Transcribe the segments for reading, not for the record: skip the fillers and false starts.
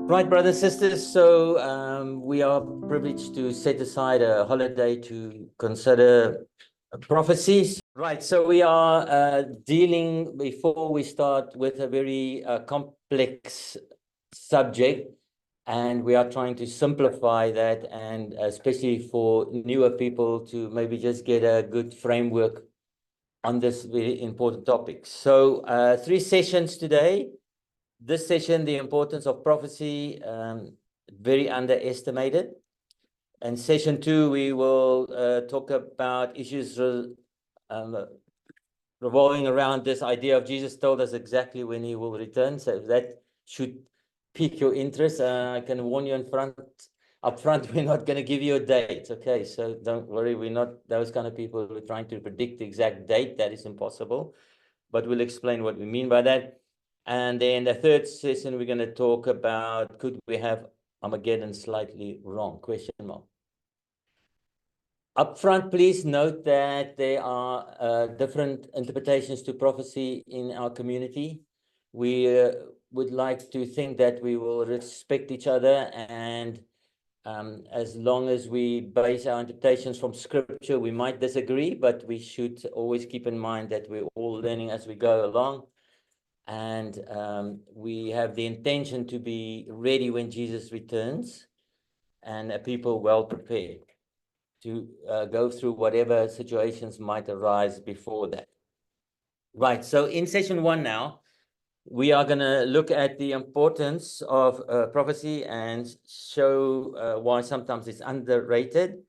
Right, brothers and sisters. So we are privileged to set aside a holiday to consider prophecies. Right. So we are dealing, before we start, with a very complex subject, and we are trying to simplify that, and especially for newer people to maybe just get a good framework on this very important topic. So 3 sessions today. This session, the importance of prophecy, very underestimated. And session 2, we will talk about issues revolving around this idea of Jesus told us exactly when he will return. So that should pique your interest. I can warn you up front, we're not going to give you a date. Okay, so don't worry, we're not those kind of people who are trying to predict the exact date. That is impossible. But we'll explain what we mean by that. And then the third session, we're going to talk about, could we have Armageddon slightly wrong? Question mark. Up front, please note that there are different interpretations to prophecy in our community. We would like to think that we will respect each other, and as long as we base our interpretations from scripture, we might disagree, but we should always keep in mind that we're all learning as we go along. And we have the intention to be ready when Jesus returns, and people well prepared to go through whatever situations might arise before that. Right, so in session 1 now, we are going to look at the importance of prophecy and show why sometimes it's underrated.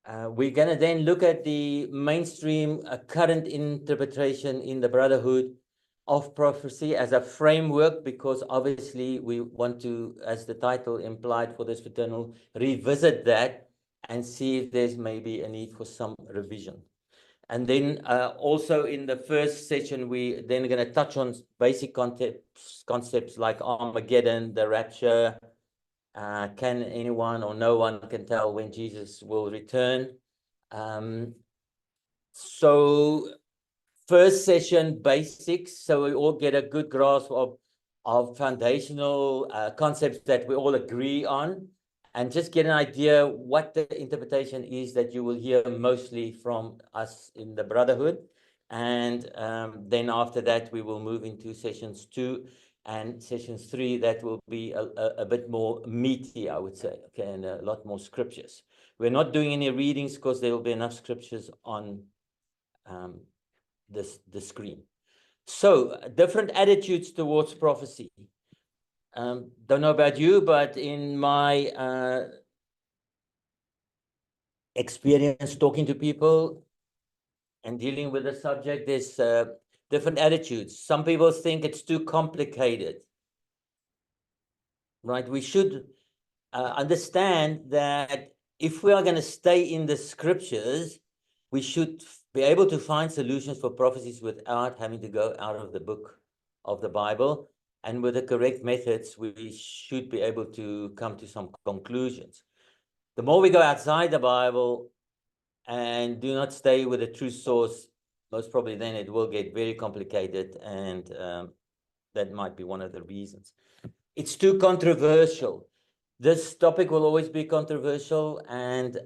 We're going to then look at the mainstream current interpretation in the Brotherhood of prophecy as a framework, because obviously we want to, as the title implied for this fraternal, revisit that and see if there's maybe a need for some revision. And then also in the first session, we then going to touch on basic concepts like Armageddon, the rapture. Can anyone or no one can tell when Jesus will return? So first session, basics, so we all get a good grasp of foundational concepts that we all agree on, and just get an idea what the interpretation is that you will hear mostly from us in the Brotherhood. And then after that, we will move into sessions 2 and sessions 3 that will be a bit more meaty, I would say, okay, and a lot more scriptures. We're not doing any readings because there will be enough scriptures on the screen. So different attitudes towards prophecy. Don't know about you, but in my experience talking to people and dealing with the subject, there's different attitudes. Some people think it's too complicated, right? We should understand that if we are going to stay in the scriptures, we should be able to find solutions for prophecies without having to go out of the book of the Bible. And with the correct methods, we should be able to come to some conclusions. The more we go outside the Bible and do not stay with the true source, most probably then it will get very complicated, and that might be one of the reasons. It's too controversial. This topic will always be controversial, and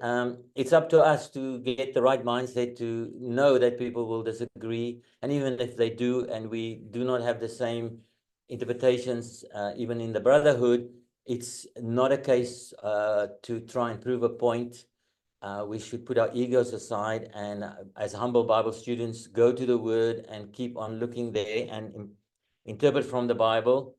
it's up to us to get the right mindset to know that people will disagree. And even if they do, and we do not have the same interpretations, even in the Brotherhood, it's not a case to try and prove a point. We should put our egos aside, and as humble Bible students, go to the Word and keep on looking there and interpret from the Bible.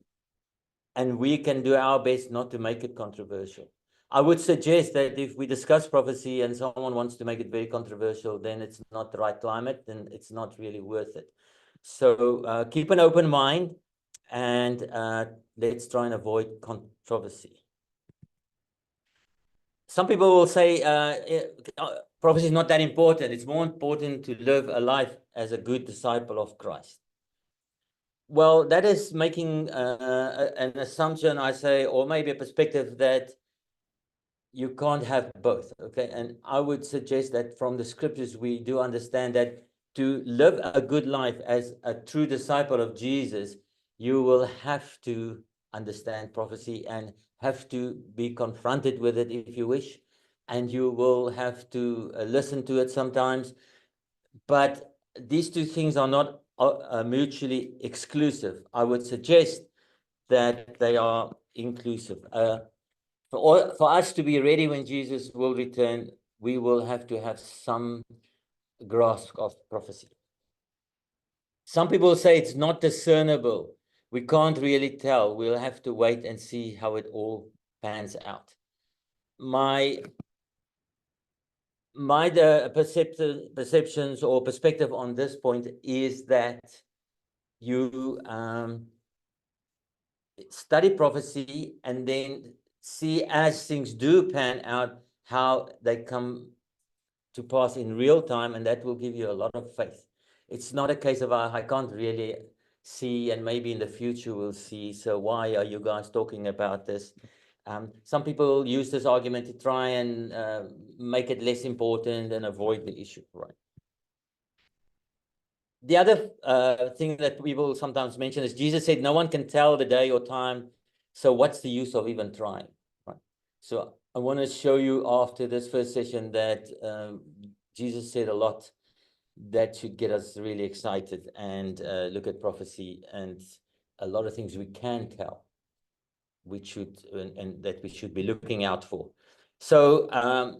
And we can do our best not to make it controversial. I would suggest that if we discuss prophecy and someone wants to make it very controversial, then it's not the right climate, then it's not really worth it. So keep an open mind, and let's try and avoid controversy. Some people will say prophecy is not that important. It's more important to live a life as a good disciple of Christ. Well, that is making an assumption, I say, or maybe a perspective that you can't have both, okay? And I would suggest that from the scriptures, we do understand that to live a good life as a true disciple of Jesus, you will have to understand prophecy and have to be confronted with it if you wish, and you will have to listen to it sometimes. But these two things are not mutually exclusive. I would suggest that they are inclusive. For us to be ready when Jesus will return, we will have to have some grasp of prophecy. Some people say it's not discernible. We can't really tell. We'll have to wait and see how it all pans out. My perceptions or perspective on this point is that you study prophecy and then see, as things do pan out, how they come to pass in real time, and that will give you a lot of faith. It's not a case of I can't really see, and maybe in the future we'll see, so why are you guys talking about this? Some people use this argument to try and make it less important and avoid the issue, right? The other thing that we will sometimes mention is Jesus said, no one can tell the day or time, so what's the use of even trying, right? So I want to show you after this first session that Jesus said a lot that should get us really excited and look at prophecy and a lot of things we can tell, and that we should be looking out for. So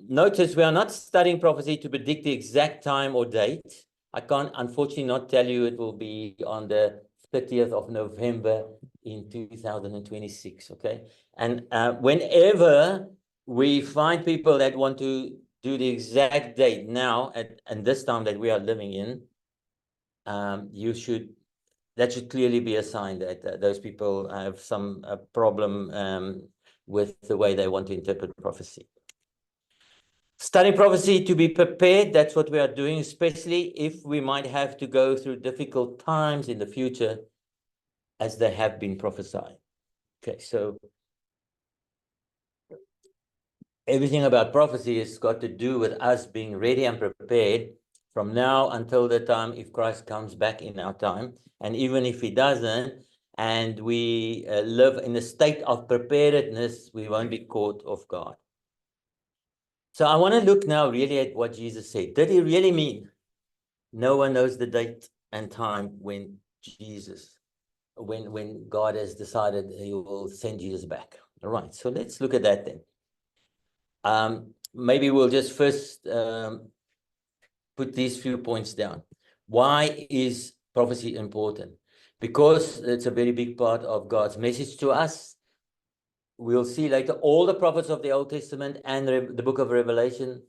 notice we are not studying prophecy to predict the exact time or date. I can't, unfortunately, not tell you it will be on the 30th of November in 2026, okay? And whenever we find people that want to do the exact date now and this time that we are living in, that should clearly be a sign that those people have some problem with the way they want to interpret prophecy. Studying prophecy to be prepared, that's what we are doing, especially if we might have to go through difficult times in the future as they have been prophesied. Okay, so everything about prophecy has got to do with us being ready and prepared from now until the time if Christ comes back in our time. And even if he doesn't, and we live in a state of preparedness, we won't be caught off guard. So I want to look now really at what Jesus said. Did he really mean no one knows the date and time when God has decided he will send Jesus back? All right, so let's look at that then. Maybe we'll just first put these few points down. Why is prophecy important? Because it's a very big part of God's message to us. We'll see later all the prophets of the Old Testament and the book of Revelation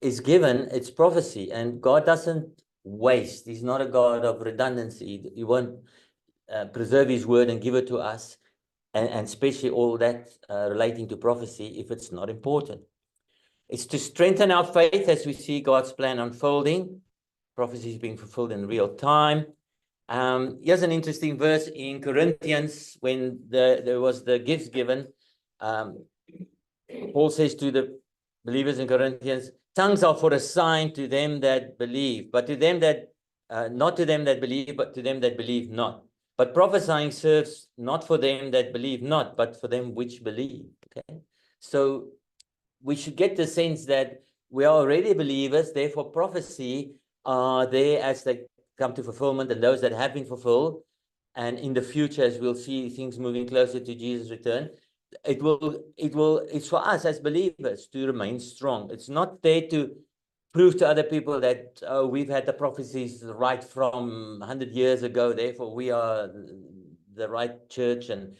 is given, it's prophecy, and God doesn't waste. He's not a God of redundancy. He won't preserve his word and give it to us, and especially all that relating to prophecy if it's not important. It's to strengthen our faith as we see God's plan unfolding. Prophecy is being fulfilled in real time. Here's an interesting verse in Corinthians when there was the gifts given. Paul says to the believers in Corinthians, tongues are for a sign to them that believe, but to them that, not to them that believe, but to them that believe not. But prophesying serves not for them that believe not, but for them which believe. Okay, so we should get the sense that we are already believers, therefore prophecy are there as they come to fulfillment, and those that have been fulfilled. And in the future, as we'll see things moving closer to Jesus' return, it's for us as believers to remain strong. It's not there to prove to other people that we've had the prophecies right from 100 years ago, therefore we are the right church, and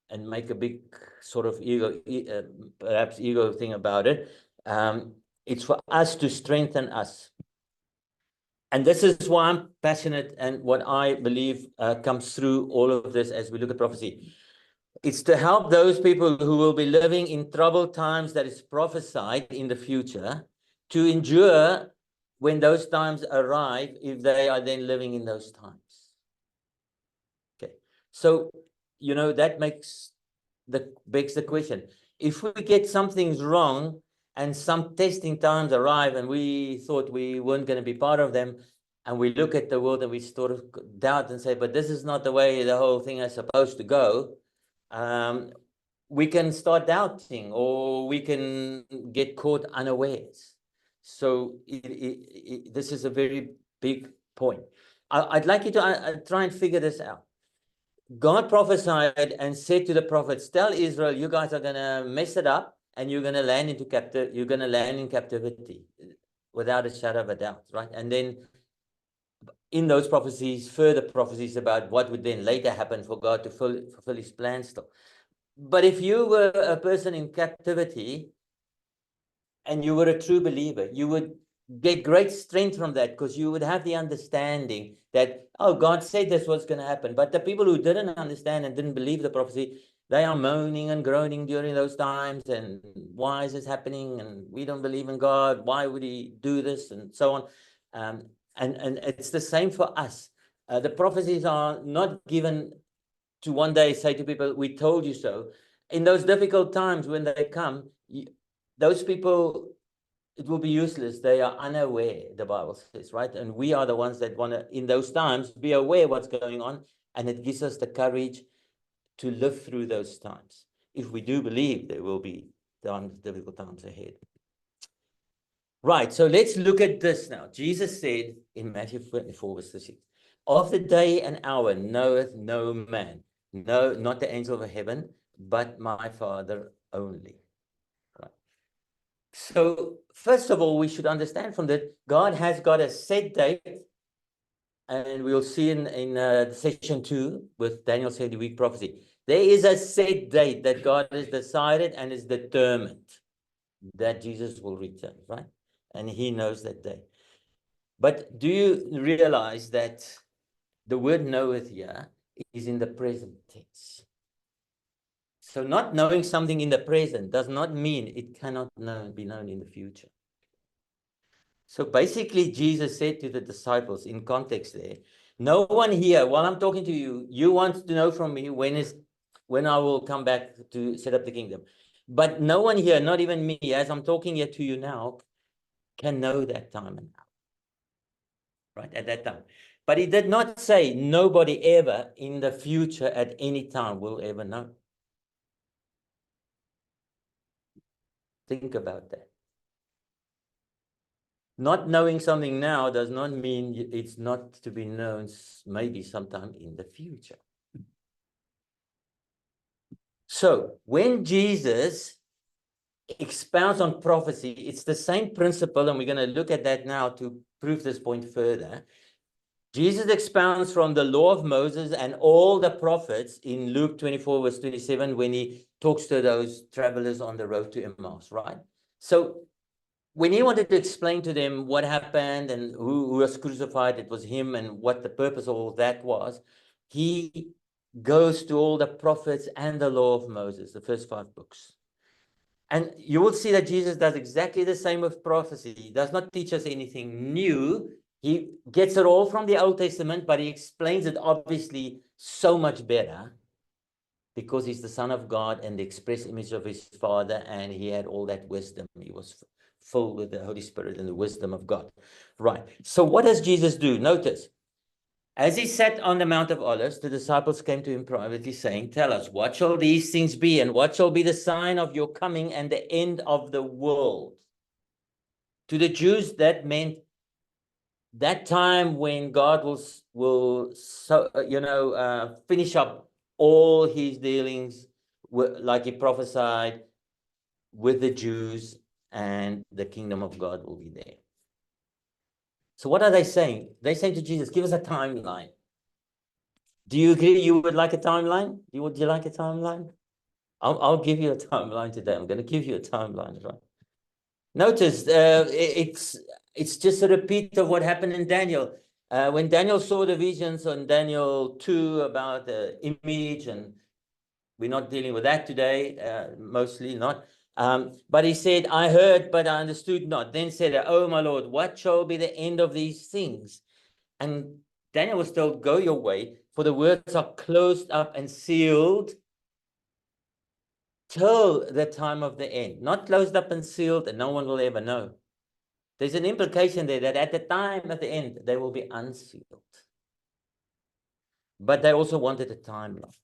and make a big sort of perhaps ego thing about it. It's for us to strengthen us. And this is why I'm passionate, and what I believe comes through all of this as we look at prophecy. It's to help those people who will be living in troubled times that is prophesied in the future to endure when those times arrive, if they are then living in those times. Okay, so that begs the question: if we get some things wrong and some testing times arrive and we thought we weren't going to be part of them, and we look at the world and we sort of doubt and say, but this is not the way the whole thing is supposed to go, we can start doubting, or we can get caught unawares. So this is a very big point. I'd like you to try and figure this out. God prophesied and said to the prophets, tell Israel, you guys are going to mess it up and you're going to land in captivity without a shadow of a doubt, right? And then in those prophecies, further prophecies about what would then later happen for God to fulfill his plan still. But if you were a person in captivity and you were a true believer, you would get great strength from that, because you would have the understanding that, oh, God said this was going to happen. But the people who didn't understand and didn't believe the prophecy, they are moaning and groaning during those times. And why is this happening? And we don't believe in God. Why would he do this? And so on. And it's the same for us. The prophecies are not given to one day say to people, we told you so. In those difficult times when they come, those people, it will be useless. They are unaware, the Bible says, right? And we are the ones that want to, in those times, be aware what's going on. And it gives us the courage to live through those times, if we do believe there will be difficult times ahead. Right, so let's look at this now. Jesus said in Matthew 24, verse 6, of the day and hour knoweth no man, no, not the angel of heaven, but my Father only. Right. So first of all, we should understand from that, God has got a set date, and we'll see in session 2 with Daniel 70-week prophecy. There is a set date that God has decided and is determined that Jesus will return, right? And he knows that day. But do you realize that the word knoweth here is in the present tense? So not knowing something in the present does not mean it cannot be known in the future. So basically, Jesus said to the disciples in context there, no one here, while I'm talking to you, you want to know from me when I will come back to set up the kingdom. But no one here, not even me, as I'm talking here to you now, can know that time and hour, right, at that time. But he did not say nobody ever in the future at any time will ever know. Think about that. Not knowing something now does not mean it's not to be known maybe sometime in the future. So when Jesus expounds on prophecy, it's the same principle, and we're going to look at that now to prove this point further. Jesus expounds from the law of Moses and all the prophets in Luke 24, verse 27, when he talks to those travelers on the road to Emmaus, right? So when he wanted to explain to them what happened and who was crucified, it was him, and what the purpose of all that was, he goes to all the prophets and the law of Moses, the first 5 books. And you will see that Jesus does exactly the same with prophecy. He does not teach us anything new. He gets it all from the Old Testament, but he explains it obviously so much better, because he's the Son of God and the express image of his Father, and he had all that wisdom. He was filled with the Holy Spirit and the wisdom of God. Right. So what does Jesus do? Notice, as he sat on the Mount of Olives, the disciples came to him privately, saying, tell us, what shall these things be, and what shall be the sign of your coming and the end of the world? To the Jews, that meant that time when God will finish up all his dealings, like he prophesied, with the Jews, and the kingdom of God will be there. So what are they saying? They're saying to Jesus, give us a timeline. Do you agree you would like a timeline? Would you like a timeline? I'll give you a timeline today. I'm going to give you a timeline, right? Notice it's just a repeat of what happened in Daniel. When Daniel saw the visions on Daniel 2 about the image, and we're not dealing with that today, mostly not. But he said, I heard, but I understood not. Then said, oh, my Lord, what shall be the end of these things? And Daniel was told, go your way, for the words are closed up and sealed till the time of the end. Not closed up and sealed, and no one will ever know. There's an implication there that at the time at the end, they will be unsealed. But they also wanted a timeline.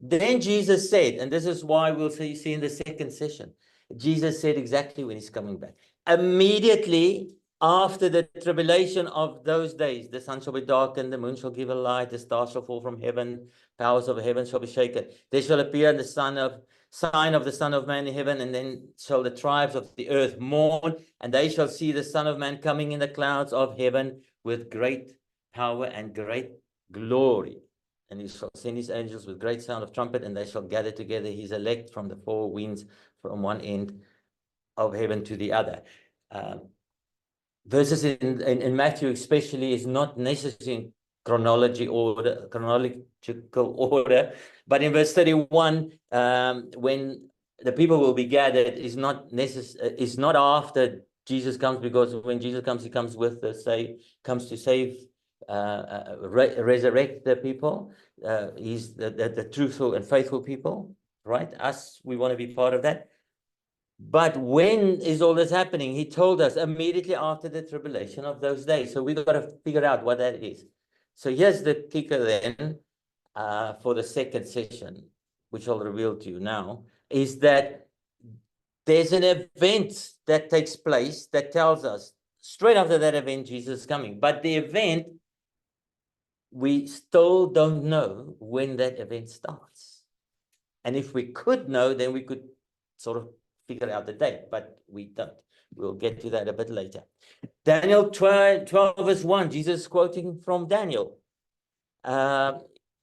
Then Jesus said, and this is why we'll see in the second session, Jesus said exactly when he's coming back. Immediately after the tribulation of those days, the sun shall be darkened, the moon shall give a light, the stars shall fall from heaven, powers of heaven shall be shaken. There shall appear the sign of the Son of Man in heaven, and then shall the tribes of the earth mourn, and they shall see the Son of Man coming in the clouds of heaven with great power and great glory. And he shall send his angels with great sound of trumpet, and they shall gather together his elect from the four winds, from one end of heaven to the other. Verses in Matthew especially is not necessarily in chronological order, but in verse 31, when the people will be gathered, is not after Jesus comes, because when Jesus comes, he comes comes to save, resurrect the people. He's the truthful and faithful people, right? Us, we want to be part of that. But when is all this happening? He told us immediately after the tribulation of those days. So we've got to figure out what that is. So here's the kicker then, for the second session, which I'll reveal to you now, is that there's an event that takes place that tells us straight after that event, Jesus is coming. But the event, we still don't know when that event starts. And if we could know, then we could sort of figure out the date, but we don't. We'll get to that a bit later. Daniel 12 verse 1, Jesus is quoting from Daniel.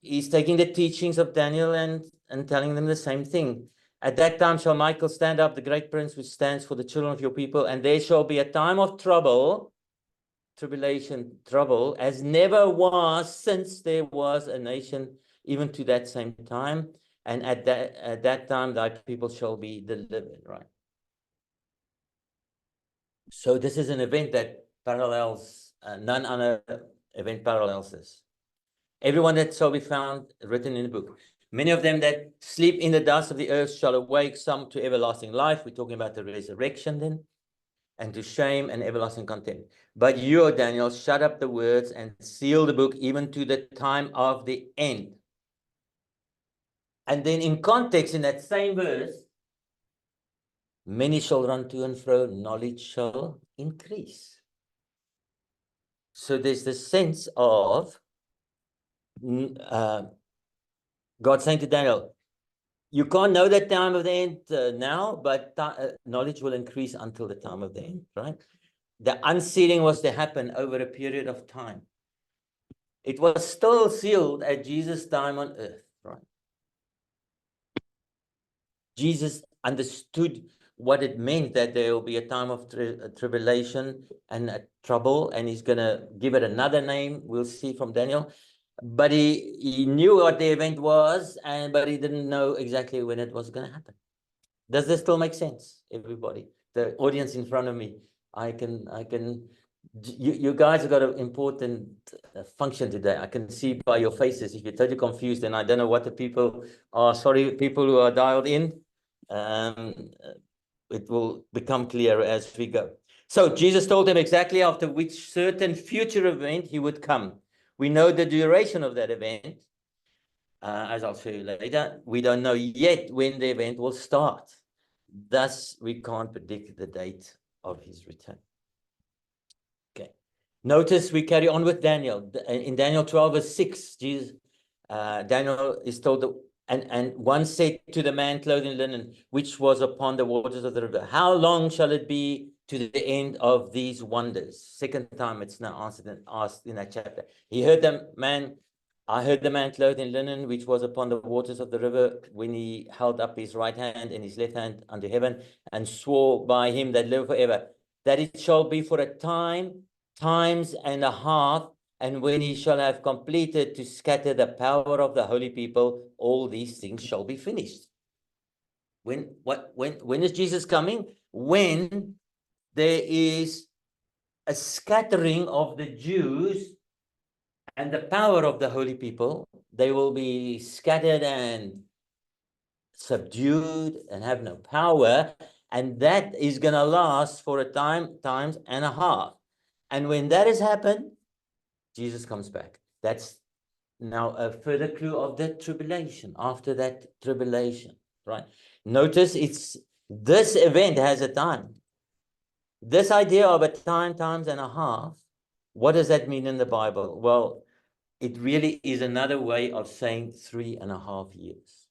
He's taking the teachings of Daniel and telling them the same thing. At that time shall Michael stand up, the great prince which stands for the children of your people, and there shall be a time of tribulation, trouble, as never was since there was a nation, even to that same time. And at that time, thy people shall be delivered, right? So this is an event that parallels, none other event parallels this. Everyone that shall be found written in the book. Many of them that sleep in the dust of the earth shall awake, some to everlasting life. We're talking about the resurrection then, and to shame and everlasting contempt. But you, O Daniel, shut up the words and seal the book even to the time of the end. And then in context, in that same verse, many shall run to and fro, knowledge shall increase. So there's this sense of God saying to Daniel, you can't know that time of the end now, but knowledge will increase until the time of the end, right? The unsealing was to happen over a period of time. It was still sealed at Jesus' time on earth, right? Jesus understood what it meant that there will be a time of tribulation and trouble, and he's going to give it another name. We'll see from Daniel. But he knew what the event was, but he didn't know exactly when it was going to happen. Does this still make sense, everybody? The audience in front of me, you guys have got an important function today. I can see by your faces. If you're totally confused, then I don't know what the people are. Sorry, people who are dialed in. It will become clearer as we go. So Jesus told them exactly after which certain future event he would come. We know the duration of that event, as I'll show you later. We don't know yet when the event will start. Thus, we can't predict the date of his return. Okay. Notice we carry on with Daniel. In Daniel 12 verse 6, Daniel is told that, and one said to the man clothed in linen, which was upon the waters of the river, how long shall it be to the end of these wonders? Second time it's now asked in that chapter. I heard the man clothed in linen, which was upon the waters of the river, when he held up his right hand and his left hand unto heaven, and swore by him that liveth forever, that it shall be for a time, times and a half, and when he shall have completed to scatter the power of the holy people, all these things shall be finished. When is Jesus coming? When there is a scattering of the Jews and the power of the holy people. They will be scattered and subdued and have no power. And that is going to last for a times and a half. And when that has happened, Jesus comes back. That's now a further clue of the tribulation, after that tribulation, right? Notice this event has a time. This idea of a times and a half, what does that mean in the Bible? Well, it really is another way of saying 3.5 years.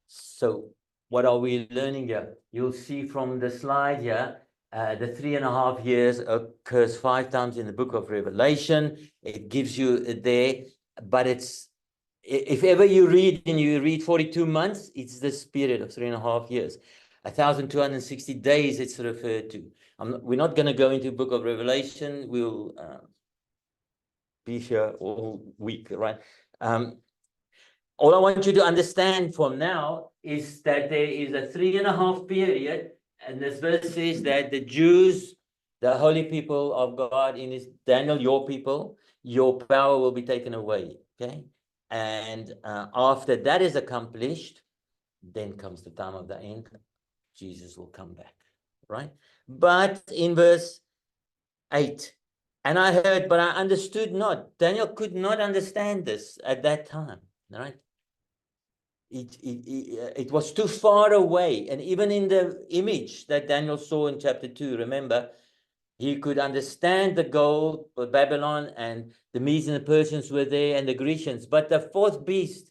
So what are we learning here? You'll see from the slide here, the 3.5 years occurs 5 times in the book of Revelation. It gives you there, but if ever you read and you read 42 months, it's this period of 3.5 years. 1,260 days it's referred to. We're not going to go into the book of Revelation. We'll be here all week, right? All I want you to understand from now is that there is a 3.5 period, and this verse says that the Jews, the holy people of God, in this Daniel, your people, your power will be taken away. Okay, and after that is accomplished, then comes the time of the end. Jesus will come back, right? But in verse 8, and I heard, but I understood not. Daniel could not understand this at that time, right? It was too far away. And even in the image that Daniel saw in chapter 2, remember, he could understand the gold of Babylon, and the Medes and the Persians were there, and the Grecians. But the fourth beast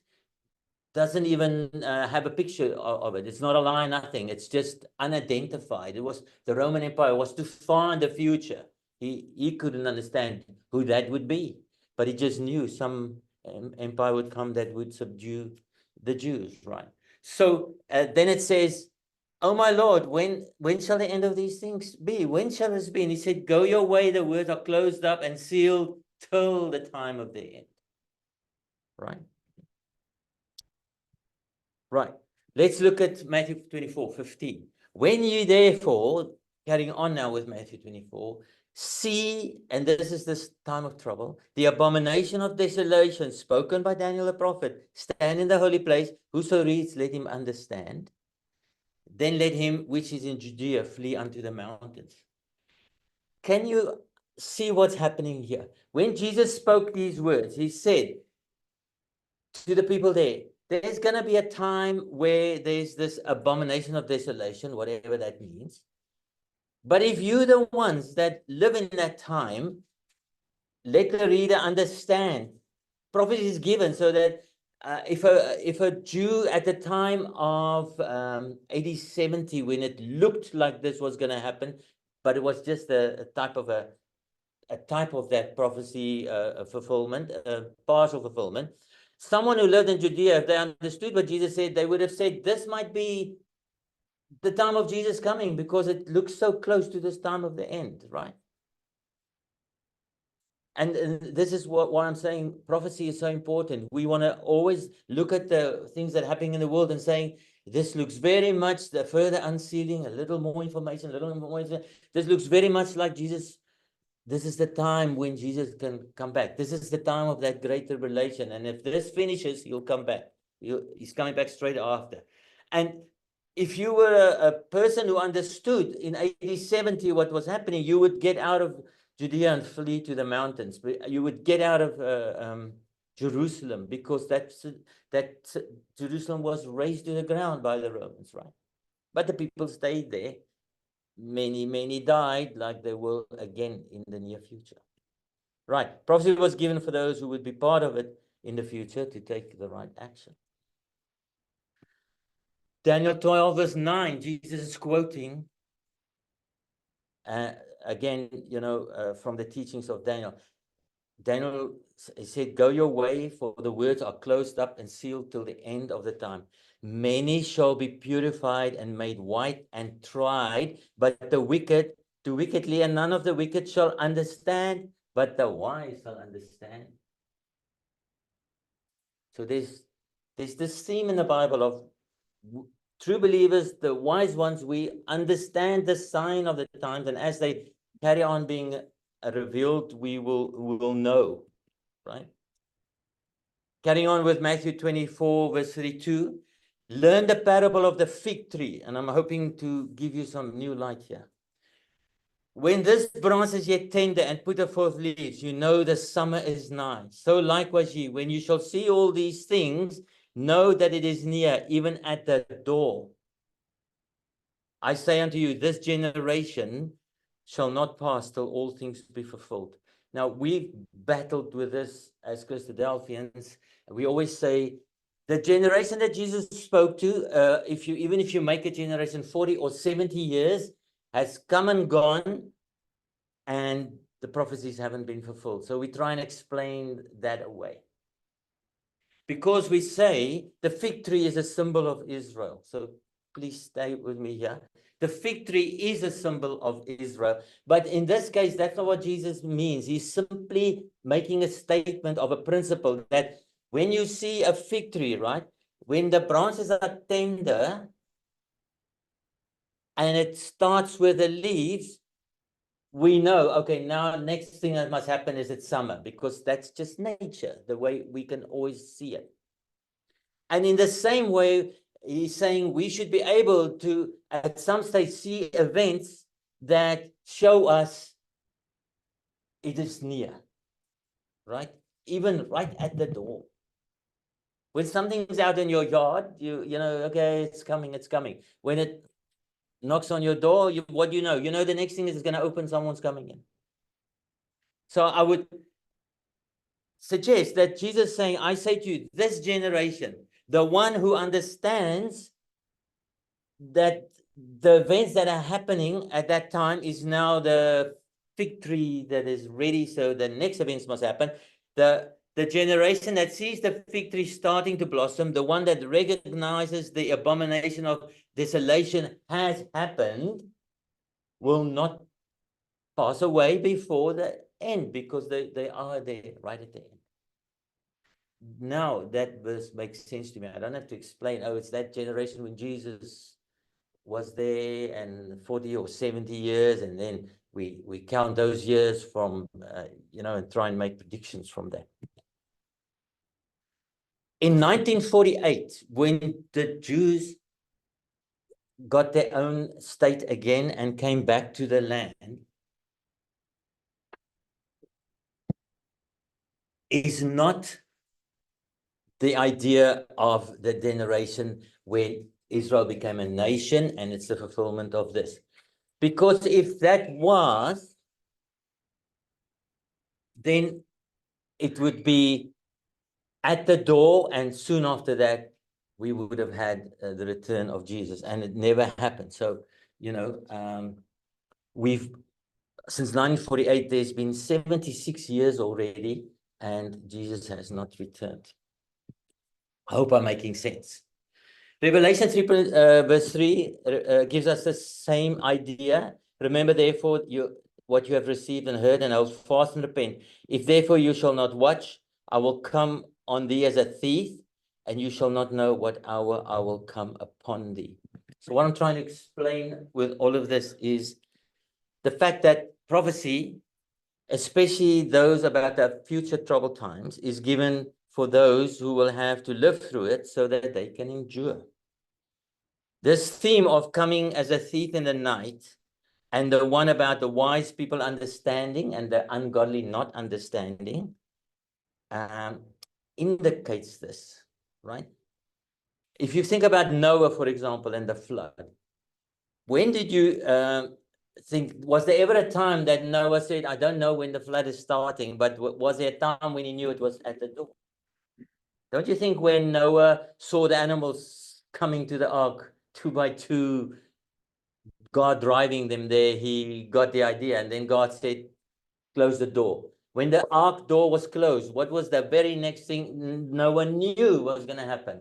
doesn't even have a picture of it. It's not a line, nothing. It's just unidentified. It was the Roman Empire was too far in the future. He couldn't understand who that would be, but he just knew some empire would come that would subdue the Jews, right? So then it says, "Oh my Lord, when shall the end of these things be? When shall this be?" And he said, "Go your way, the words are closed up and sealed till the time of the end." Right? Right. Let's look at Matthew 24:15. When you therefore, carrying on now with Matthew 24, see, and this is this time of trouble, the abomination of desolation spoken by Daniel the prophet, stand in the holy place. Whoso reads, let him understand. Then let him which is in Judea flee unto the mountains. Can you see what's happening here? When Jesus spoke these words, he said to the people there's going to be a time where there's this abomination of desolation, whatever that means. But if you're the ones that live in that time, let the reader understand. Prophecy is given so that if a Jew at the time of AD 70, when it looked like this was going to happen, but it was just a type of that prophecy fulfillment, partial fulfillment. Someone who lived in Judea, if they understood what Jesus said, they would have said, this might be the time of Jesus coming because it looks so close to this time of the end, right? And this is why I'm saying prophecy is so important. We want to always look at the things that are happening in the world and saying, this looks very much the further unsealing, a little more information, a little more information. This looks very much like Jesus. This is the time when Jesus can come back. This is the time of that great tribulation. And if this finishes, he'll come back. He's coming back straight after. And if you were a person who understood in AD 70 what was happening, you would get out of Judea and flee to the mountains. You would get out of Jerusalem because that Jerusalem was razed to the ground by the Romans, right? But the people stayed there. Many died, like they will again in the near future. Right. Prophecy was given for those who would be part of it in the future to take the right action. Daniel 12 verse 9, Jesus is quoting again, from the teachings of Daniel. Daniel said, go your way, for the words are closed up and sealed till the end of the time. Many shall be purified and made white and tried, but the wicked do wickedly, and none of the wicked shall understand, but the wise shall understand. So there's this theme in the Bible of true believers, the wise ones. We understand the sign of the times, and as they carry on being revealed, we will know, right? Carrying on with Matthew 24, verse 32. Learn the parable of the fig tree, and I'm hoping to give you some new light here. When this branch is yet tender and putteth forth leaves, you know the summer is nigh. So likewise ye, when you shall see all these things, know that it is near, even at the door. I say unto you, this generation shall not pass till all things be fulfilled. Now, we've battled with this as Christadelphians. We always say, the generation that Jesus spoke to, even if you make a generation 40 or 70 years, has come and gone, and the prophecies haven't been fulfilled. So we try and explain that away. Because we say the fig tree is a symbol of Israel. So please stay with me here. The fig tree is a symbol of Israel. But in this case, that's not what Jesus means. He's simply making a statement of a principle that when you see a fig tree, right, when the branches are tender and it starts with the leaves, we know, okay, now next thing that must happen is it's summer, because that's just nature, the way we can always see it. And in the same way, he's saying we should be able to, at some stage, see events that show us it is near, right? Even right at the door. When something's out in your yard, you know, okay, it's coming, it's coming. When it knocks on your door, what do you know? You know the next thing is it's going to open, someone's coming in. So I would suggest that Jesus is saying, I say to you, this generation, the one who understands that the events that are happening at that time is now the fig tree that is ready, so the next events must happen. The generation that sees the fig tree starting to blossom, the one that recognizes the abomination of desolation has happened, will not pass away before the end, because they are there right at the end. Now that verse makes sense to me. I don't have to explain, oh, it's that generation when Jesus was there and 40 or 70 years, and then we count those years from, you know, and try and make predictions from that. In 1948, when the Jews got their own state again and came back to the land, is not the idea of the generation when Israel became a nation, and it's the fulfillment of this. Because if that was, then it would be at the door, and soon after that, we would have had the return of Jesus, and it never happened. So, you know, we've, since 1948, there's been 76 years already, and Jesus has not returned. I hope I'm making sense. Revelation 3, verse 3 gives us the same idea. Remember, therefore, what you have received and heard, and hold fast and repent. If therefore you shall not watch, I will come on thee as a thief, and you shall not know what hour I will come upon thee. So what I'm trying to explain with all of this is the fact that prophecy, especially those about the future troubled times, is given for those who will have to live through it so that they can endure. This theme of coming as a thief in the night, and the one about the wise people understanding and the ungodly not understanding, indicates this, right? If you think about Noah, for example, and the flood, when did you think, was there ever a time that Noah said, I don't know when the flood is starting, but was there a time when he knew it was at the door? Don't you think when Noah saw the animals coming to the ark 2 by 2, God driving them there, he got the idea, and then God said, close the door. When the ark door was closed, what was the very next thing no one knew what was going to happen?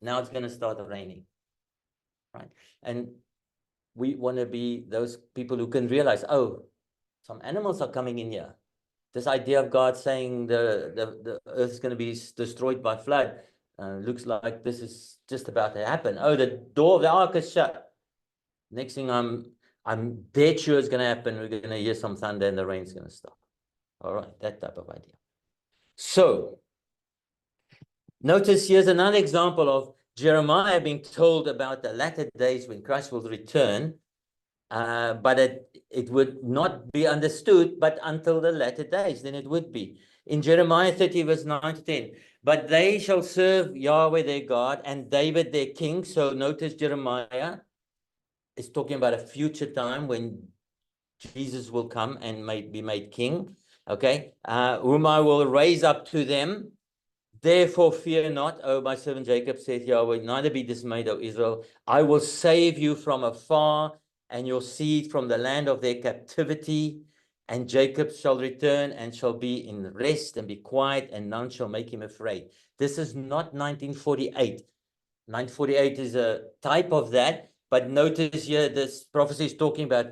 Now it's going to start raining, right? And we want to be those people who can realize, oh, some animals are coming in here. This idea of God saying the earth is going to be destroyed by flood looks like this is just about to happen. Oh, the door of the ark is shut. Next thing I'm dead sure it's going to happen. We're going to hear some thunder and the rain's going to stop. All right, that type of idea. So notice here's another example of Jeremiah being told about the latter days when Christ will return, but it would not be understood, but until the latter days, then it would be. In Jeremiah 30, verse 9 to 10, but they shall serve Yahweh their God and David their king. So notice Jeremiah is talking about a future time when Jesus will come and be made king, okay? Whom I will raise up to them. Therefore fear not, O my servant Jacob, saith Yahweh, neither be dismayed, O Israel. I will save you from afar, and your seed from the land of their captivity. And Jacob shall return and shall be in rest and be quiet, and none shall make him afraid. This is not 1948. 948 is a type of that, but notice here this prophecy is talking about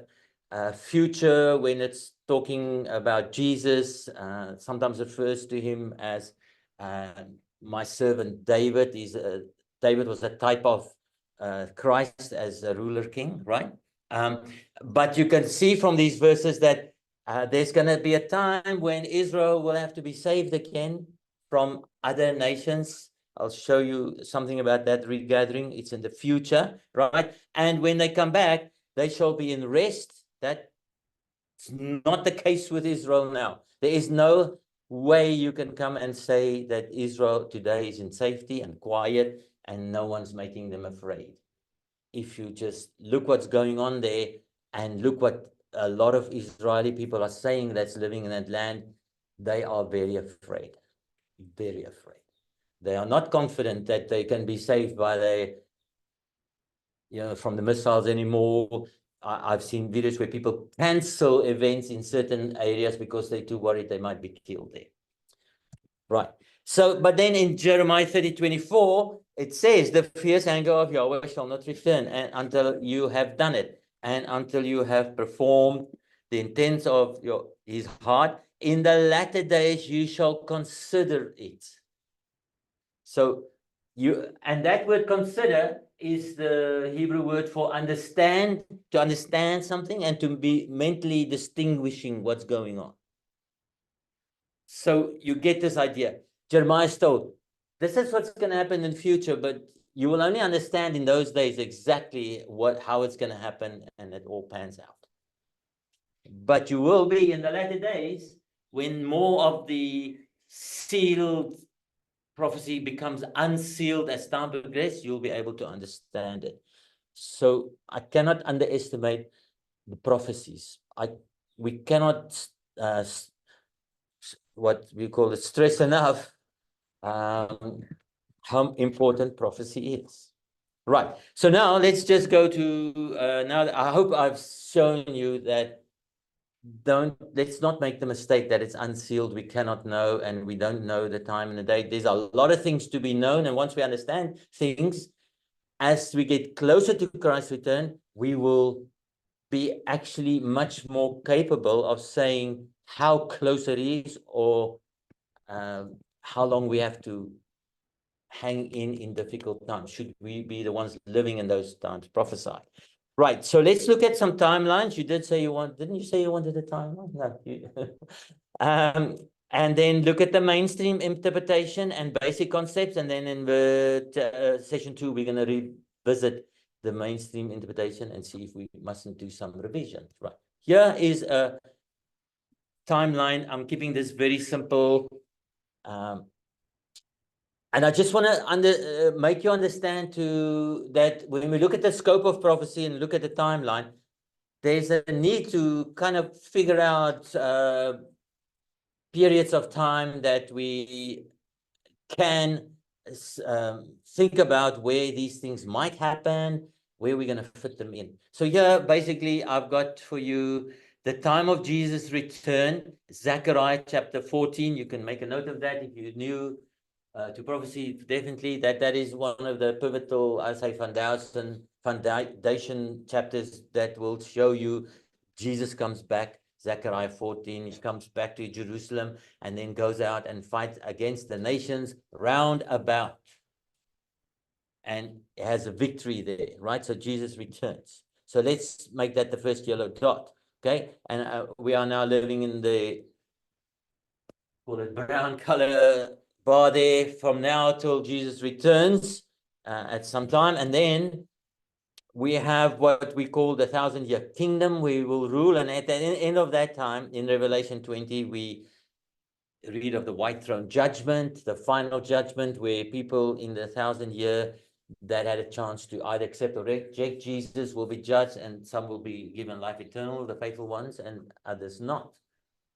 future when it's talking about Jesus. Sometimes refers to him as my servant David. David was a type of Christ as a ruler king, right? But you can see from these verses that there's going to be a time when Israel will have to be saved again from other nations. I'll show you something about that regathering. It's in the future, right? And when they come back, they shall be in rest. That's not the case with Israel now. There is no way you can come and say that Israel today is in safety and quiet and no one's making them afraid. If you just look what's going on there and look what a lot of Israeli people are saying that's living in that land, they are very afraid, very afraid. They are not confident that they can be saved by from the missiles anymore. I've seen videos where people cancel events in certain areas because they're too worried they might be killed there. Right. So, but then in Jeremiah 30:24, it says, the fierce anger of Yahweh shall not return until you have done it, and until you have performed the intents of his heart. In the latter days you shall consider it. So and that word consider is the Hebrew word for understand, to understand something and to be mentally distinguishing what's going on. So you get this idea. Jeremiah is told, this is what's going to happen in the future, but you will only understand in those days exactly how it's going to happen, and it all pans out. But you will be in the latter days when more of the sealed prophecy becomes unsealed as time progresses, you'll be able to understand it. So I cannot underestimate the prophecies. We cannot what we call it stress enough how important prophecy is. Right. So now let's just go to now. I hope I've shown you that let's not make the mistake that it's unsealed. We cannot know, and we don't know the time and the date. There's a lot of things to be known, and once we understand things, as we get closer to Christ's return, we will be actually much more capable of saying how close it is, or how long we have to hang in difficult times. Should we be the ones living in those times? Prophesy. Right. So let's look at some timelines. You did say didn't you say you wanted a timeline? No. And then look at the mainstream interpretation and basic concepts. And then in the session 2, we're going to revisit the mainstream interpretation and see if we mustn't do some revisions. Right. Here is a timeline. I'm keeping this very simple. And I just want to make you understand that when we look at the scope of prophecy and look at the timeline, there's a need to kind of figure out periods of time that we can think about where these things might happen, where we're going to fit them in. So here, basically, I've got for you the time of Jesus' return, Zechariah chapter 14. You can make a note of that if you're new to prophecy. Definitely, that is one of the pivotal, I say, foundation chapters that will show you Jesus comes back. Zechariah 14, he comes back to Jerusalem and then goes out and fights against the nations round about and has a victory there, right? So Jesus returns. So let's make that the first yellow dot, okay? And we are now living in the, call it brown color bar there, from now till Jesus returns. at some time. And then we have what we call the 1,000-year kingdom. We will rule. And at the end of that time, in Revelation 20, we read of the white throne judgment, the final judgment, where people in the 1,000-year that had a chance to either accept or reject Jesus will be judged, and some will be given life eternal, the faithful ones, and others not.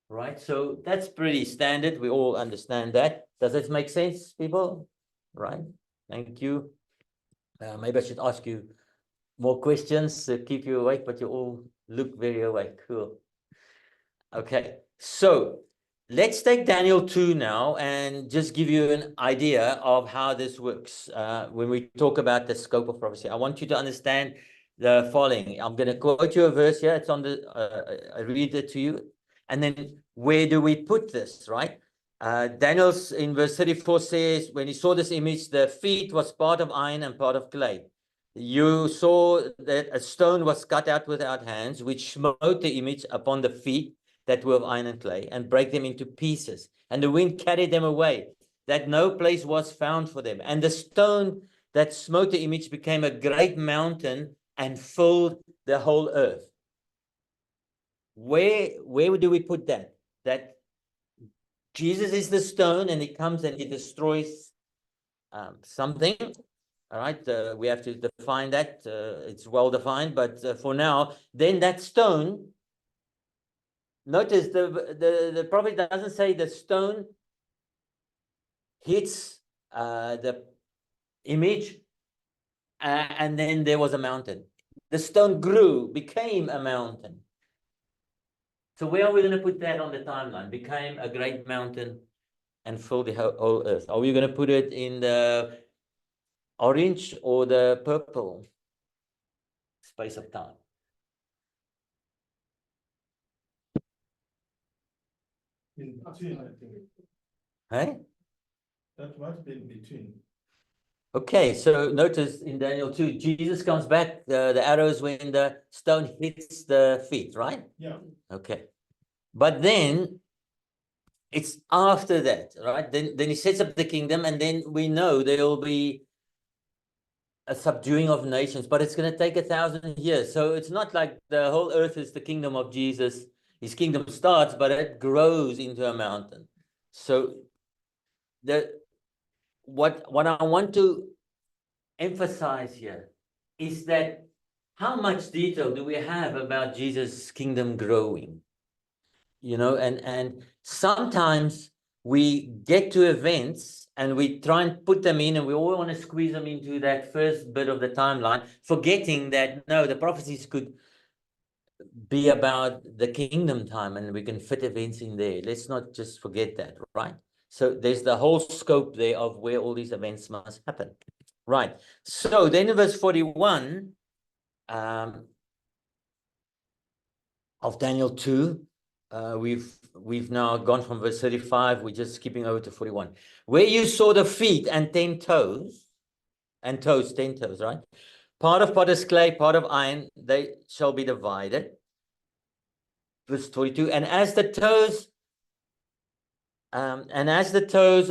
Right? So that's pretty standard. We all understand that. Does it make sense, people? Right? Thank you. Maybe I should ask you more questions to keep you awake, but you all look very awake. Cool. Okay, so let's take Daniel 2 now and just give you an idea of how this works. When we talk about the scope of prophecy, I want you to understand the following. I'm going to quote you a verse here. It's on the, I read it to you. And then where do we put this, right? Daniel's in verse 34 says, when he saw this image, the feet was part of iron and part of clay. You saw that a stone was cut out without hands, which smote the image upon the feet that were of iron and clay, and break them into pieces. And the wind carried them away, that no place was found for them. And the stone that smote the image became a great mountain and filled the whole earth. Where do we put that? That Jesus is the stone, and he comes and he destroys something. All right, we have to define that. It's well defined, but for now, then that stone, notice the prophet doesn't say the stone hits the image and then there was a mountain. The stone grew, became a mountain. So where are we going to put that on the timeline? Became a great mountain and filled the whole earth. Are we going to put it in the orange or the purple space of time? In between, I think. Hey? That must be in between. Okay, so notice in Daniel 2, Jesus comes back, the arrows when the stone hits the feet, right? Yeah. Okay. But then it's after that, right? Then he sets up the kingdom, and then we know there will be a subduing of nations, but it's going to take 1,000 years. So it's not like the whole earth is the kingdom of Jesus. His kingdom starts, but it grows into a mountain. So what I want to emphasize here is that how much detail do we have about Jesus' kingdom growing? You know, and sometimes we get to events and we try and put them in, and we all want to squeeze them into that first bit of the timeline, forgetting that no, the prophecies could be about the kingdom time, and we can fit events in there. Let's not just forget that, right? So there's the whole scope there of where all these events must happen. Right. So then in verse 41 of Daniel 2, we've now gone from verse 35, we're just skipping over to 41. Where you saw the feet and 10 toes, 10 toes, right? Part of potter's clay, part of iron, they shall be divided. Verse 42, and as the toes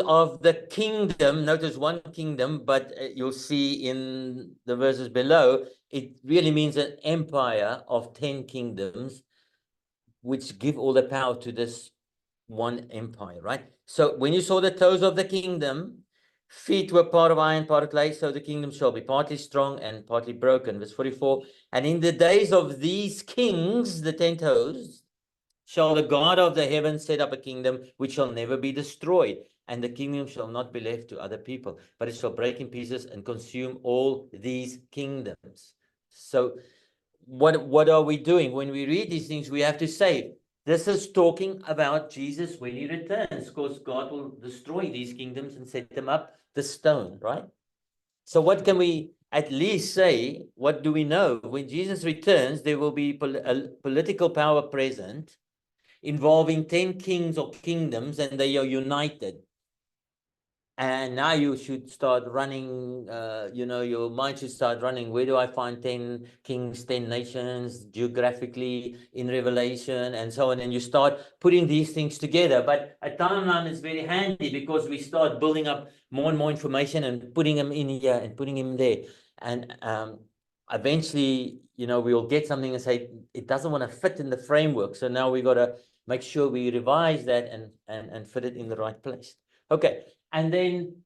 of the kingdom, notice one kingdom, but you'll see in the verses below, it really means an empire of 10 kingdoms, which give all the power to this one empire, right? So when you saw the toes of the kingdom, feet were part of iron, part of clay, so the kingdom shall be partly strong and partly broken. Verse 44, and in the days of these kings, the 10 toes, shall the God of the heavens set up a kingdom which shall never be destroyed, and the kingdom shall not be left to other people, but it shall break in pieces and consume all these kingdoms. So what are we doing? When we read these things, we have to say, this is talking about Jesus when he returns, because God will destroy these kingdoms and set them up, the stone, right? So what can we at least say? What do we know? When Jesus returns, there will be a political power present involving 10 kings or kingdoms, and they are united. And now you should start running, your mind should start running. Where do I find 10 kings, 10 nations geographically in Revelation and so on? And you start putting these things together. But a timeline is very handy because we start building up more and more information and putting them in here and putting them there. And eventually, we'll get something and say, it doesn't want to fit in the framework. So now we got to make sure we revise that and fit it in the right place. Okay. And then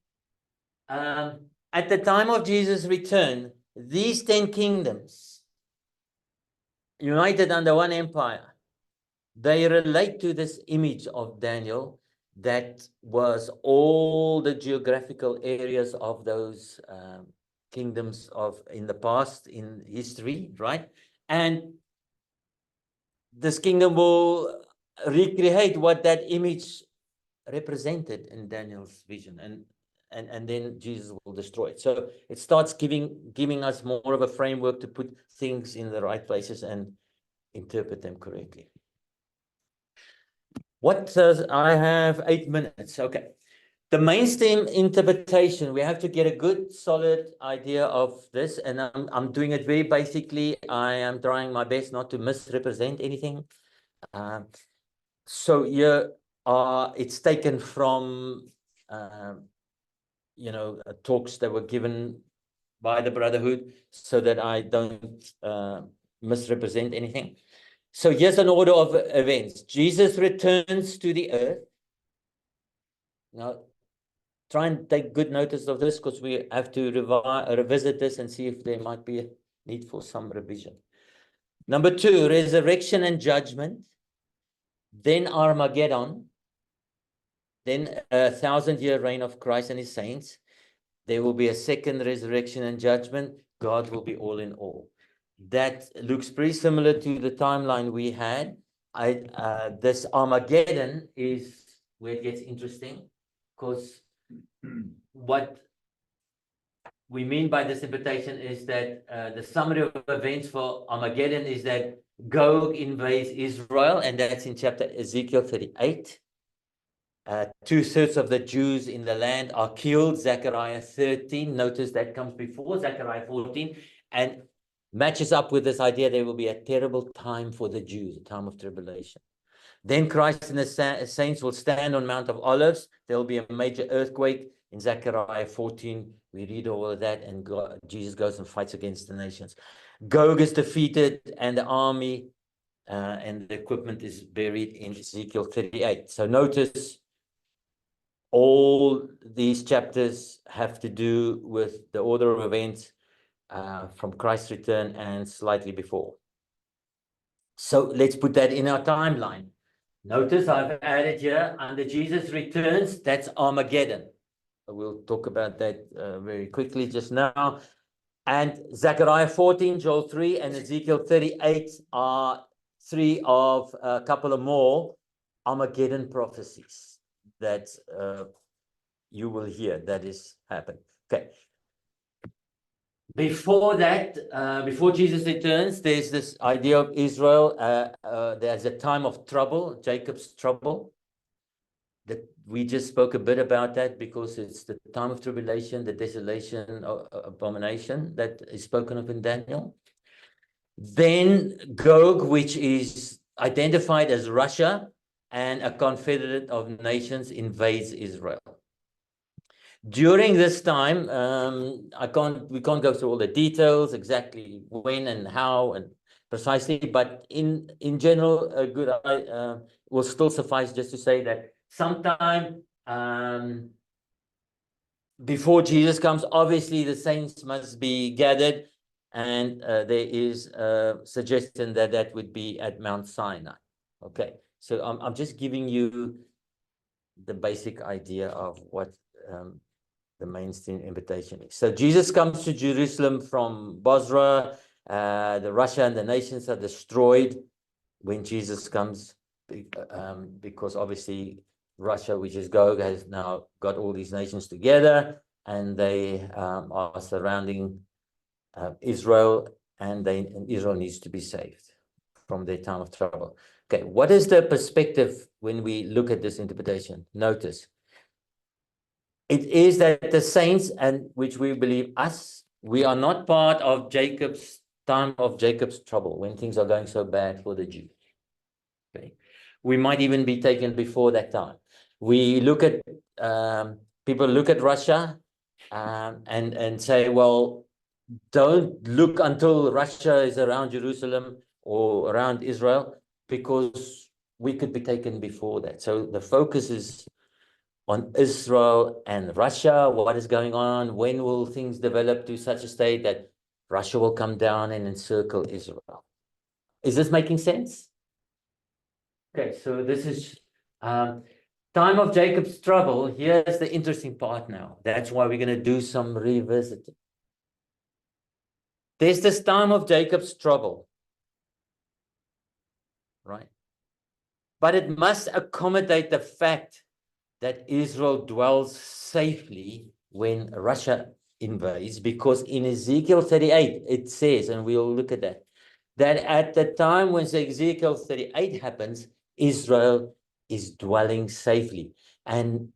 at the time of Jesus' return, these 10 kingdoms, united under one empire, they relate to this image of Daniel that was all the geographical areas of those kingdoms in the past, in history, right? And this kingdom will recreate what that image represented in Daniel's vision, and then Jesus will destroy it. So it starts giving us more of a framework to put things in the right places and interpret them correctly. What says I have 8 minutes? Okay. The mainstream interpretation, we have to get a good, solid idea of this, and I'm doing it very basically. I am trying my best not to misrepresent anything. So here it's taken from talks that were given by the Brotherhood, so that I don't misrepresent anything. So here's an order of events. Jesus returns to the earth. Now, try and take good notice of this, because we have to revisit this and see if there might be a need for some revision. Number 2, resurrection and judgment. Then Armageddon. Then a 1,000-year reign of Christ and his saints. There will be a second resurrection and judgment. God will be all in all. That looks pretty similar to the timeline we had. This Armageddon is where it gets interesting, because what we mean by this interpretation is that the summary of events for Armageddon is that Gog invades Israel, and that's in chapter Ezekiel 38. 2/3 of the Jews in the land are killed. Zechariah 13. Notice that comes before Zechariah 14 and matches up with this idea there will be a terrible time for the Jews, a time of tribulation. Then Christ and the saints will stand on Mount of Olives. There will be a major earthquake. In Zechariah 14, we read all of that, and Jesus goes and fights against the nations. Gog is defeated, and the army and the equipment is buried in Ezekiel 38. So notice all these chapters have to do with the order of events from Christ's return and slightly before. So let's put that in our timeline. Notice I've added here, under Jesus returns, that's Armageddon. We'll talk about that very quickly just now. And Zechariah 14, Joel 3, and Ezekiel 38 are 3 of a couple of more Armageddon prophecies that you will hear that is happened. Okay. Before that, before Jesus returns, there's this idea of Israel. There's a time of trouble, Jacob's trouble. That we just spoke a bit about that, because it's the time of tribulation, the desolation, abomination that is spoken of in Daniel. Then Gog, which is identified as Russia and a confederate of nations, invades Israel. During this time, we can't go through all the details, exactly when and how and precisely, but in general, a good will still suffice just to say that sometime before Jesus comes, obviously the saints must be gathered, and there is a suggestion that that would be at Mount Sinai. Okay, so I'm just giving you the basic idea of what the mainstream invitation is. So Jesus comes to Jerusalem from Bozrah. The Russia and the nations are destroyed when Jesus comes, because obviously Russia, which is Gog, has now got all these nations together, and they are surrounding Israel, and Israel needs to be saved from their time of trouble. Okay, what is the perspective when we look at this interpretation? Notice, It is that the saints, and which we believe us, we are not part of Jacob's time of Jacob's trouble when things are going so bad for the Jews. Okay. We might even be taken before that time. We look at people look at Russia and say, well, don't look until Russia is around Jerusalem or around Israel, because we could be taken before that. So the focus is on Israel and Russia. What is going on? When will things develop to such a state that Russia will come down and encircle Israel? Is this making sense? Okay, so this is time of Jacob's trouble. Here's the interesting part now. That's why we're going to do some revisiting. There's this time of Jacob's trouble, right? But it must accommodate the fact that Israel dwells safely when Russia invades, because in Ezekiel 38, it says, and we'll look at that, that at the time when Ezekiel 38 happens, Israel is dwelling safely. And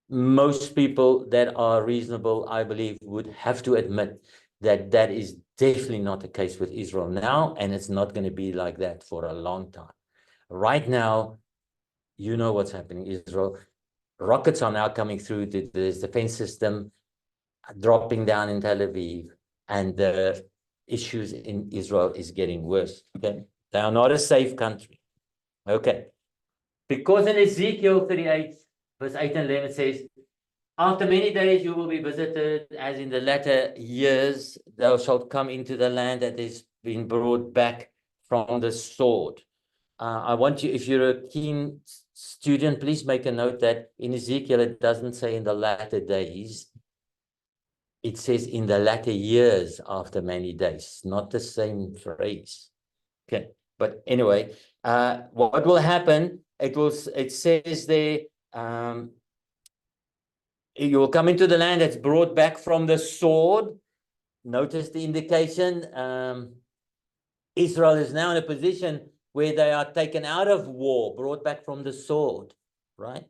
most people that are reasonable, I believe, would have to admit that that is definitely not the case with Israel now, and it's not going to be like that for a long time. Right now, you know what's happening in Israel. Rockets are now coming through the defense system, dropping down in Tel Aviv, and the issues in Israel is getting worse. Okay, they are not a safe country. Okay, because in Ezekiel 38, verse 8 and 11 says, after many days you will be visited, as in the latter years thou shalt come into the land that has been brought back from the sword. I want you, if you're a keen student, please make a note that in Ezekiel it doesn't say in the latter days. It says in the latter years after many days, not the same phrase. Okay, but anyway, what will happen? It says there, you will come into the land that's brought back from the sword. Notice the indication. Israel is now in a position where they are taken out of war, brought back from the sword, right?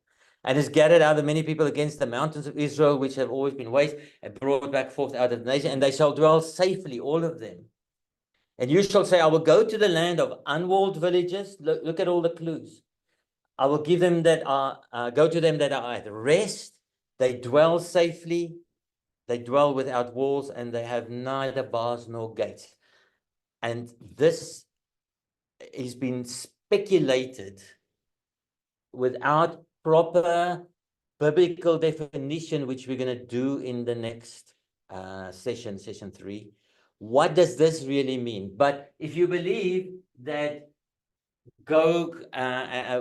And is gathered out of many people against the mountains of Israel, which have always been waste, and brought back forth out of the nation, and they shall dwell safely, all of them. And you shall say, I will go to the land of unwalled villages. Look at all the clues. I will give them that are, go to them that are at rest. They dwell safely. They dwell without walls, and they have neither bars nor gates. And this has been speculated without proper biblical definition, which we're going to do in the next session 3. What does this really mean? But if you believe that Gog,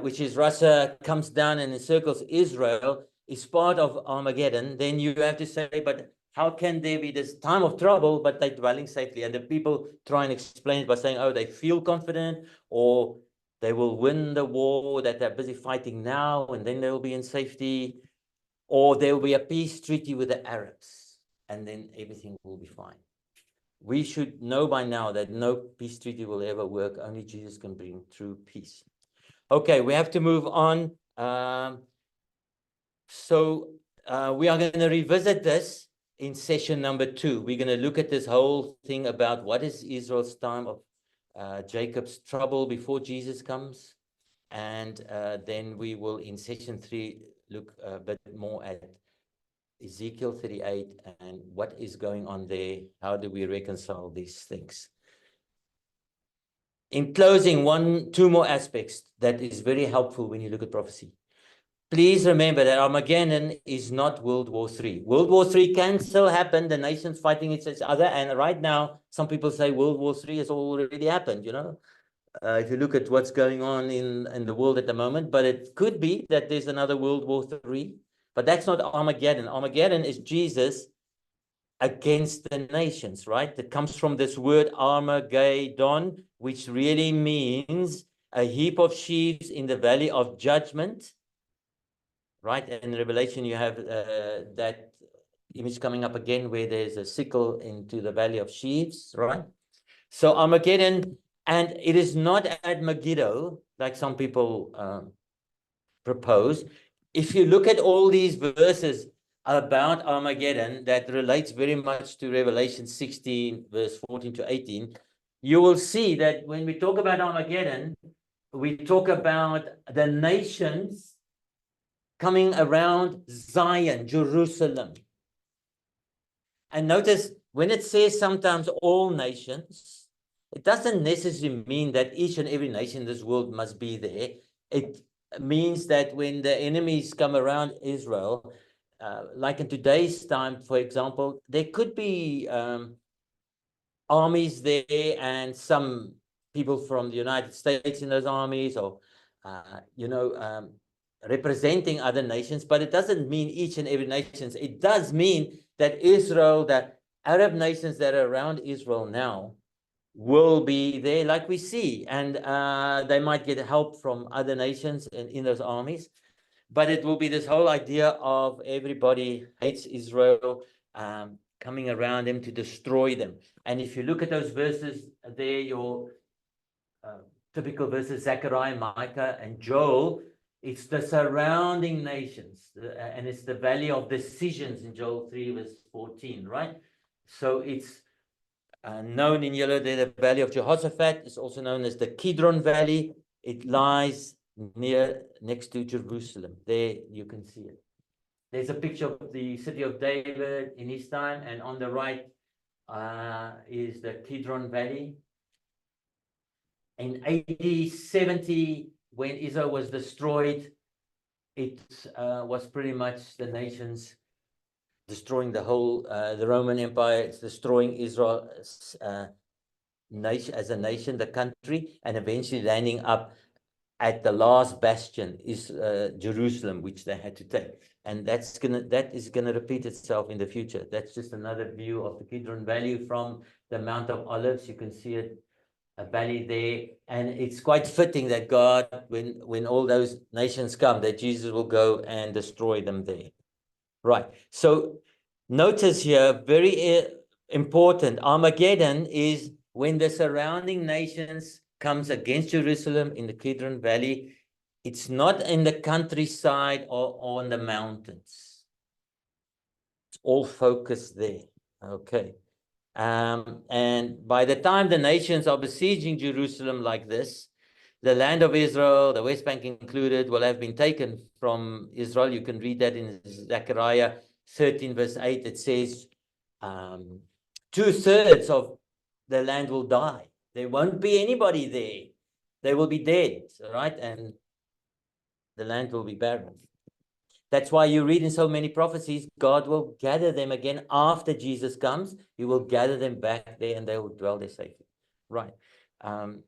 which is Russia, comes down and encircles Israel, is part of Armageddon, then you have to say, but how can there be this time of trouble, but they're dwelling safely? And the people try and explain it by saying, oh, they feel confident, or they will win the war that they're busy fighting now, and then they will be in safety, or there will be a peace treaty with the Arabs, and then everything will be fine. We should know by now that no peace treaty will ever work. Only Jesus can bring true peace. Okay, we have to move on. So we are going to revisit this in session number 2. We're going to look at this whole thing about what is Israel's time of Jacob's trouble before Jesus comes. And then we will, in session 3, look a bit more at Ezekiel 38 and what is going on there. How do we reconcile these things? In closing, 2 more aspects that is very helpful when you look at prophecy. Please remember that Armageddon is not World War III. World War III can still happen, the nations fighting each other, and right now, some people say World War III has already happened, you know, if you look at what's going on in the world at the moment, but it could be that there's another World War III, but that's not Armageddon. Armageddon is Jesus against the nations, right? That comes from this word Armageddon, which really means a heap of sheaves in the valley of judgment, right? In Revelation, you have that image coming up again where there's a sickle into the valley of sheaves, right? So Armageddon, and it is not at Megiddo, like some people propose. if you look at all these verses about Armageddon that relates very much to Revelation 16, verse 14 to 18, you will see that when we talk about Armageddon, we talk about the nations coming around Zion, Jerusalem. And notice when it says sometimes all nations, it doesn't necessarily mean that each and every nation in this world must be there. It means that when the enemies come around Israel, like in today's time, for example, there could be armies there and some people from the United States in those armies, or representing other nations, but it doesn't mean each and every nation. It does mean that Israel, the Arab nations that are around Israel now, will be there, like we see, and they might get help from other nations in those armies. But it will be this whole idea of everybody hates Israel, coming around them to destroy them. And if you look at those verses there, your typical verses, Zechariah, Micah, and Joel, it's the surrounding nations, and it's the valley of decisions in Joel 3, verse 14, right? So it's known in yellow there, the valley of Jehoshaphat is also known as the Kidron Valley. It lies next to Jerusalem. There you can see it. There's a picture of the city of David in his time, and on the right is the Kidron Valley. In AD 70, when Israel was destroyed, it was pretty much the nations destroying the whole, the Roman Empire. It's destroying Israel nation as a nation, the country, and eventually landing up at the last bastion is Jerusalem, which they had to take. And that is gonna repeat itself in the future. That's just another view of the Kidron Valley from the Mount of Olives. You can see it, a valley there, and it's quite fitting that God, when all those nations come, that Jesus will go and destroy them there. Right. So notice here, very important, Armageddon is when the surrounding nations comes against Jerusalem in the Kidron Valley. It's not in the countryside or on the mountains. It's all focused there. Okay. And by the time the nations are besieging Jerusalem like this, the land of Israel, the West Bank included, will have been taken from Israel. You can read that in Zechariah 13, verse 8. It says 2/3 of the land will die. There won't be anybody there. They will be dead, right? And the land will be barren. That's why you read in so many prophecies, God will gather them again after Jesus comes. He will gather them back there and they will dwell there safely. Right. And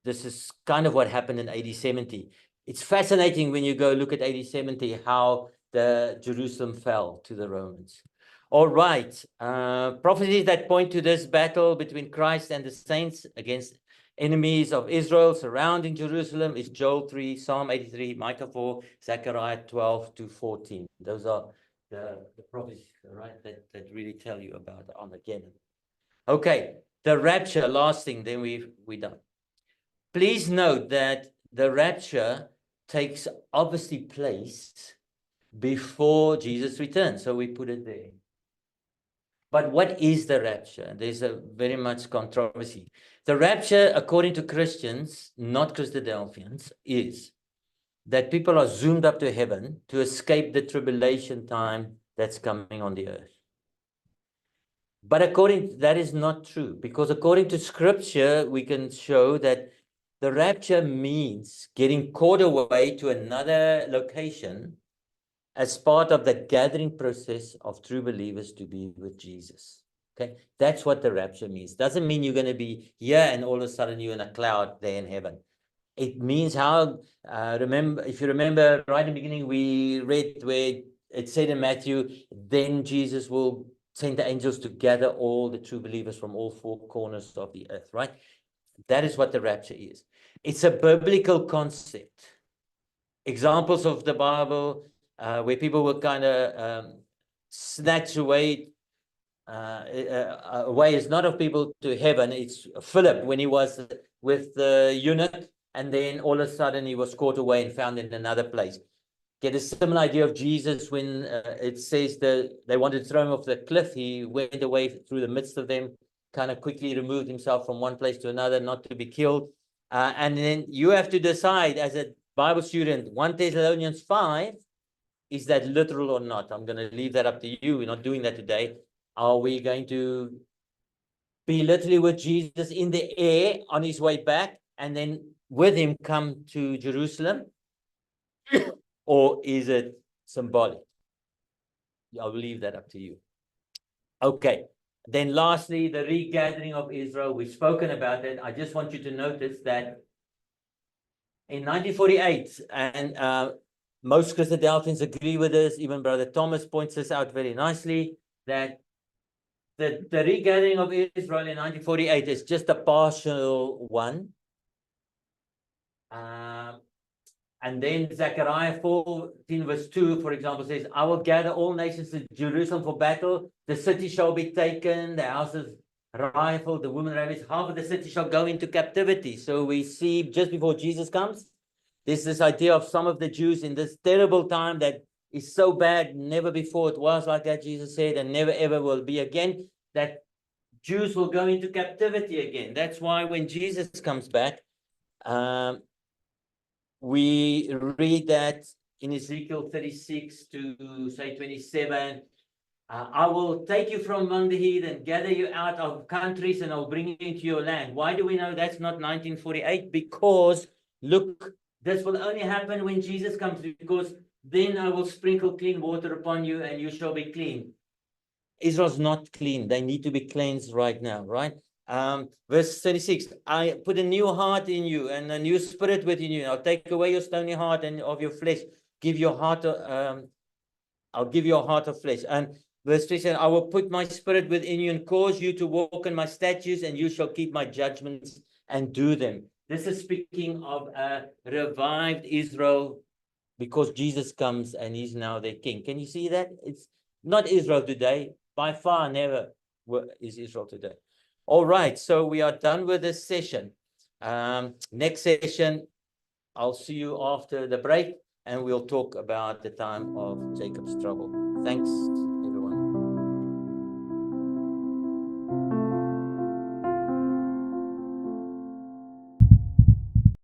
this is kind of what happened in AD 70. It's fascinating when you go look at AD 70, how the Jerusalem fell to the Romans. All right. Prophecies that point to this battle between Christ and the saints against enemies of Israel surrounding Jerusalem is Joel 3, Psalm 83, Micah 4, Zechariah 12 to 14. Those are the prophecies, right, that really tell you about Armageddon. Okay, the rapture, last thing, then we're done. Please note that the rapture takes obviously place before Jesus returns. So we put it there. But what is the rapture? There's a very much controversy. The rapture, according to Christians, not Christadelphians, is that people are zoomed up to heaven to escape the tribulation time that's coming on the earth. But that is not true, because according to Scripture, we can show that the rapture means getting caught away to another location as part of the gathering process of true believers to be with Jesus. Okay, that's what the rapture means. Doesn't mean you're going to be here and all of a sudden you're in a cloud there in heaven. It means how, if you remember right in the beginning, we read where it said in Matthew, then Jesus will send the angels to gather all the true believers from all four corners of the earth, right? That is what the rapture is. It's a biblical concept. Examples of the Bible where people will kind of snatch away is not of people to heaven. It's Philip when he was with the eunuch, and then all of a sudden he was caught away and found in another place. get a similar idea of Jesus when it says that they wanted to throw him off the cliff. He went away through the midst of them, kind of quickly removed himself from one place to another, not to be killed. And then you have to decide as a Bible student, 1 Thessalonians 5, is that literal or not? I'm going to leave that up to you. We're not doing that today. Are we going to be literally with Jesus in the air on his way back and then with him come to Jerusalem? Or is it symbolic? I'll leave that up to you. Okay. Then lastly, the regathering of Israel. We've spoken about it. I just want you to notice that in 1948, and most Christadelphians agree with this, even Brother Thomas points this out very nicely, that the regathering of Israel in 1948 is just a partial one. And then Zechariah 14 verse 2, for example, says, I will gather all nations to Jerusalem for battle. The city shall be taken, the houses rifled, the women ravished, half of the city shall go into captivity. So we see just before Jesus comes, there's this idea of some of the Jews in this terrible time that is so bad, never before it was like that, Jesus said, and never ever will be again, that Jews will go into captivity again. That's why when Jesus comes back, we read that in Ezekiel 36 to say 27, I will take you from among the heathen, gather you out of countries, and I'll bring you into your land. Why do we know that's not 1948? Because, look, this will only happen when Jesus comes, because then I will sprinkle clean water upon you, and you shall be clean. Israel's not clean. They need to be cleansed right now, right? Verse 36, I put a new heart in you and a new spirit within you. I'll take away your stony heart and of your flesh. Give your heart, I'll give you a heart of flesh. And verse 37, I will put my spirit within you and cause you to walk in my statutes, and you shall keep my judgments and do them. This is speaking of a revived Israel, because Jesus comes and he's now their king. Can you see that? It's not Israel today. By far, never is Israel today. All right, so we are done with this session. Next session, I'll see you after the break, and we'll talk about the time of Jacob's trouble. Thanks.